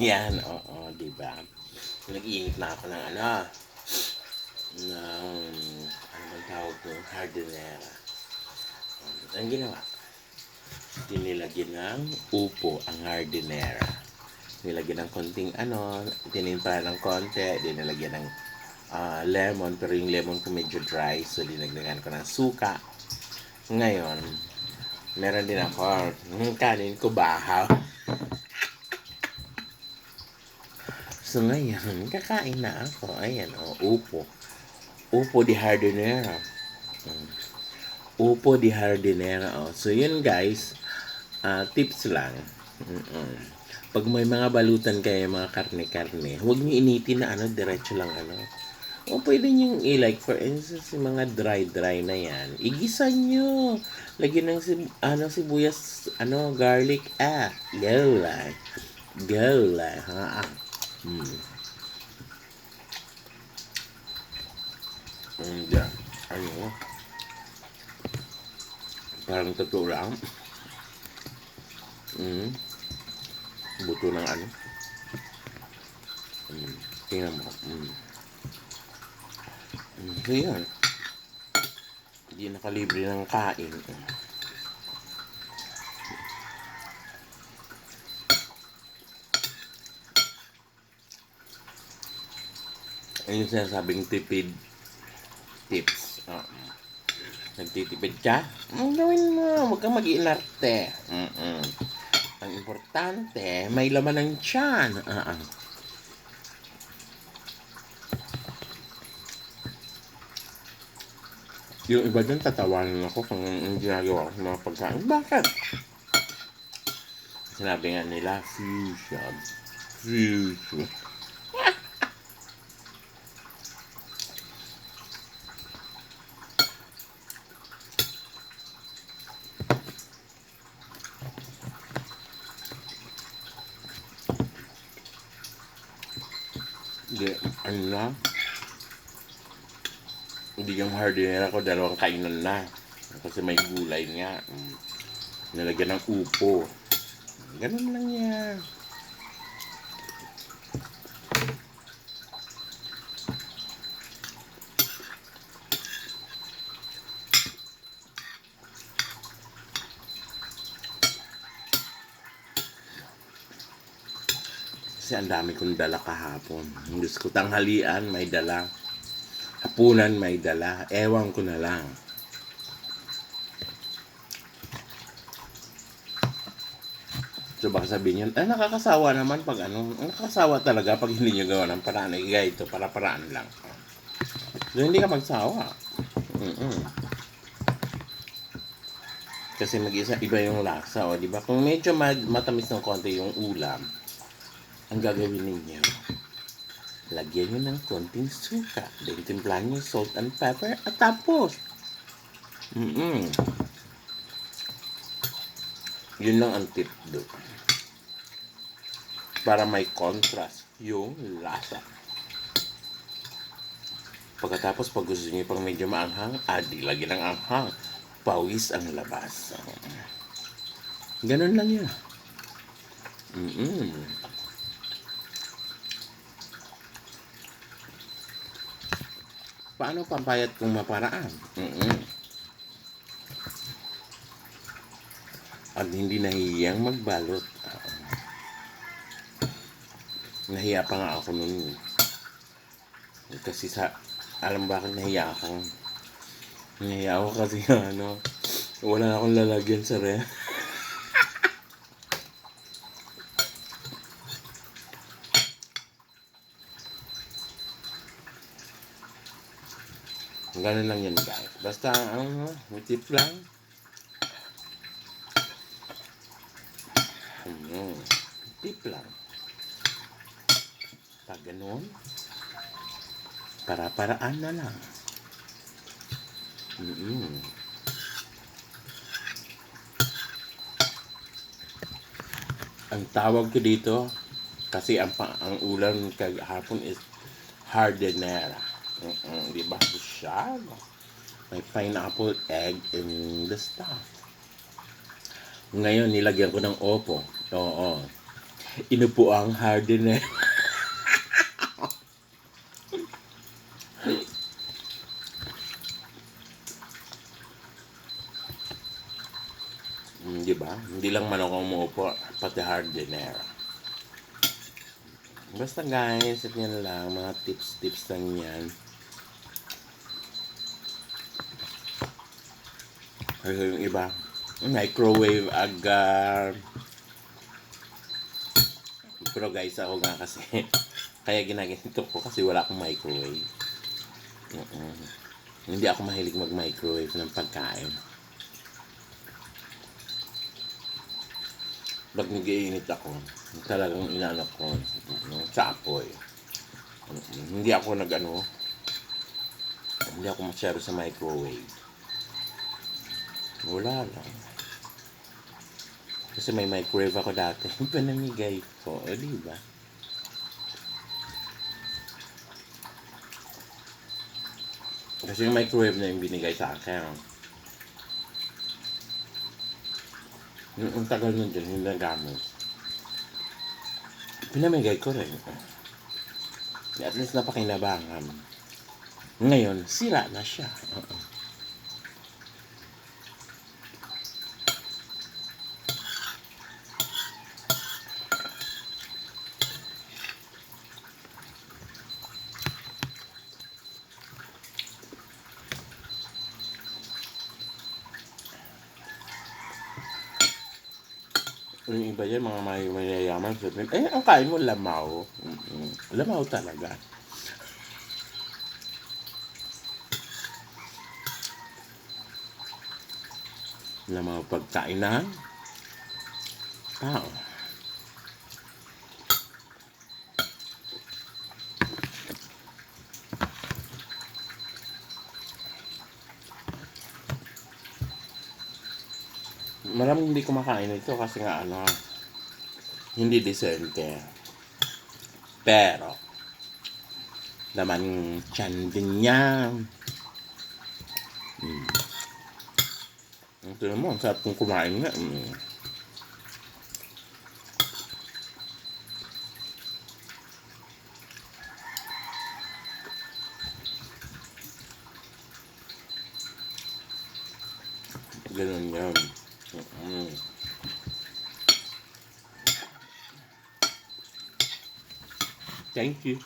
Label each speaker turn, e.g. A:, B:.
A: Yan, oo, diba? Nag-iinit na ako ng ano bang tawag ko? Hardinera. Ang ginawa, dinilagyan ng upo ang hardinera. Nilagyan ng konting tinimpla ng konti, dinilagyan ng lemon, pero yung lemon ko medyo dry, so dinagdagan ko ng suka. Ngayon, meron din ako, kanin ko bahaw. So ngayon, kakain na ako. Ayan, upo. Upo di hardinera. Upo di hardinera. So yun guys, tips lang. Pag may mga balutan kayo, mga karne-karne, huwag niyo initin na diretso lang O pwede niyong i-like, for instance, yung mga dry na yan. Igisa niyo. Lagyan ng sibuyas, garlic, go lang. Go lang, ha? Hindi. Parang totoo lang. Buto ng tingnan mo. So yun. Hindi nakalibre ng kain. Ayun yung sinasabing tipid tips. Nagtitipid ka? Gawin mo. Huwag kang mag-inarte. Ang importante, may laman ng tiyan. Yung iba dyan, tatawanan ako kung ang ginagawa ko sa mga pagkain. Bakit? Sinabi nga nila, fusion. Fusion. Hindi, hindi yung hardinera ko, 2 kainan na. Kasi may gulay nga. Nalagyan ng upo. Ganun lang yan. Kasi ang dami kong dala kahapon. Diyos ko, tanghalian may dala. Hapunan may dala. Ewan ko na lang. So baka sabihin nyo, nakakasawa naman pag nakakasawa talaga pag hindi nyo gawa ng paraan. Ito, para-paraan lang. So hindi ka magsawa. Kasi mag-isa, iba yung lasa, di ba? Kung medyo matamis ng konti yung ulam, ang gagawin ninyo, lagyan nyo ng konting suka, then timplahan nyo salt and pepper, at tapos, yun lang ang tip do. Para may contrast yung lasa. Pagkatapos, pag gusto nyo pang medyo maanghang, lagyan ng anghang. Pawis ang labas. Ganun lang yun. Paano pampayat kung maparaan? At hindi nahihiyang magbalot. Nahiya pa nga ako nun. Kasi alam bakit nahiya ako? Nahiya ako kasi wala na akong lalagyan sa ref. Ganun lang yan guys. Basta tip lang. Tip lang. Pag ganun, para-paraan na lang. Ang tawag ko dito, kasi ang ulam kagahapon is hardinera. Diba? Siya. May pineapple egg in the stuff. Ngayon, nilagyan ko ng opo. Oo. Inupo ang hardinera. Di ba? Hindi lang manok ang umuupo, pati hardinera. Basta guys, at yan lang, mga tips lang yan. Kasi yung iba, microwave agad. Pero guys, ako nga kasi, kaya ginaganito ko kasi wala akong microwave. Hindi ako mahilig mag-microwave ng pagkain. Pag nag-iinit ako, talagang inaano ko sa apoy. Hindi ako hindi ako masyado sa microwave. Wala lang. Kasi may microwave ako dati. Pinamigay ko. O, diba? Kasi yung microwave na yung binigay sa akin. Yung tagal nun dyan, hindi nagamit. Pinamigay ko rin. At least napakinabangan. Ngayon, sira na siya. Yung iba yan, mga mayayaman, sabihin, ang kain mo lamaw. Lamaw talaga. Lamaw pagkain ng tao. Maraming hindi kumakain ito kasi nga hindi decente. Pero, naman tiyan din niya. Ito naman, sarap kong kumain nga. Ganun yan. Thank you.